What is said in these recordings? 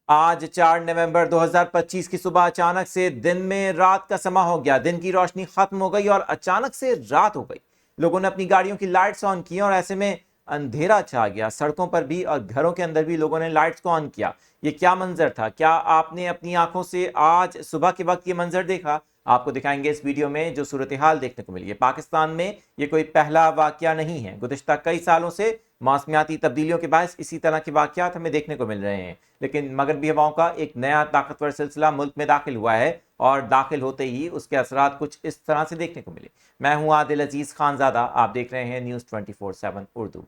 آج 4 نومبر 2025 کی صبح اچانک سے دن میں رات کا سما ہو گیا. دن کی روشنی ختم ہو گئی اور اچانک سے رات ہو گئی. لوگوں نے اپنی گاڑیوں کی لائٹس آن کی اور ایسے میں اندھیرا چھا گیا. سڑکوں پر بھی اور گھروں کے اندر بھی لوگوں نے لائٹس کو آن کیا. یہ کیا منظر تھا؟ کیا آپ نے اپنی آنکھوں سے آج صبح کے وقت یہ منظر دیکھا؟ آپ کو دکھائیں گے اس ویڈیو میں جو صورتحال دیکھنے کو ملی ہے. پاکستان میں یہ کوئی پہلا واقعہ نہیں ہے. گزشتہ کئی سالوں سے موسمیاتی تبدیلیوں کے باعث اسی طرح کے واقعات ہمیں دیکھنے کو مل رہے ہیں، لیکن مغربی ہواؤں کا ایک نیا طاقتور سلسلہ ملک میں داخل ہوا ہے اور داخل ہوتے ہی اس کے اثرات کچھ اس طرح سے دیکھنے کو ملے. میں ہوں عادل عزیز خانزادہ، آپ دیکھ رہے ہیں نیوز 24/7 اردو.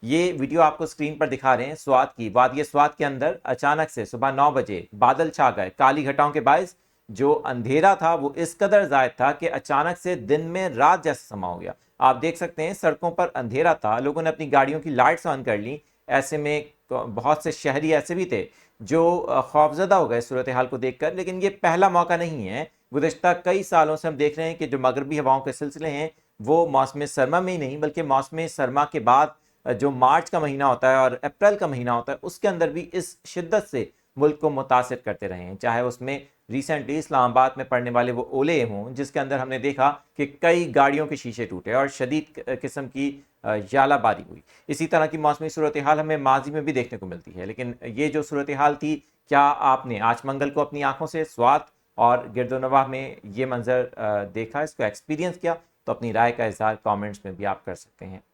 یہ ویڈیو آپ کو سکرین پر دکھا رہے ہیں سوات کی. وادی سوات کے اندر اچانک سے صبح 9 بجے بادل چھا گئے. کالی گھٹاؤں کے باعث جو اندھیرا تھا وہ اس قدر زائد تھا کہ اچانک سے دن میں رات جیسا سما ہو گیا. آپ دیکھ سکتے ہیں سڑکوں پر اندھیرا تھا، لوگوں نے اپنی گاڑیوں کی لائٹس آن کر لی. ایسے میں بہت سے شہری ایسے بھی تھے جو خوفزدہ ہو گئے صورتحال کو دیکھ کر. لیکن یہ پہلا موقع نہیں ہے. گزشتہ کئی سالوں سے ہم دیکھ رہے ہیں کہ جو مغربی ہواؤں کے سلسلے ہیں وہ موسم سرما میں ہی نہیں بلکہ موسم سرما کے بعد جو مارچ کا مہینہ ہوتا ہے اور اپریل کا مہینہ ہوتا ہے اس کے اندر بھی اس شدت سے ملک کو متاثر کرتے رہے ہیں. چاہے اس میں ریسنٹلی اسلام آباد میں پڑنے والے وہ اولے ہوں جس کے اندر ہم نے دیکھا کہ کئی گاڑیوں کے شیشے ٹوٹے اور شدید قسم کی ژالہ باری ہوئی. اسی طرح کی موسمی صورتحال ہمیں ماضی میں بھی دیکھنے کو ملتی ہے، لیکن یہ جو صورتحال تھی، کیا آپ نے آج منگل کو اپنی آنکھوں سے سوات اور گرد و نواح میں یہ منظر دیکھا، اس کو ایکسپیرینس کیا؟ تو اپنی رائے کا اظہار کامنٹس میں بھی آپ کر سکتے ہیں.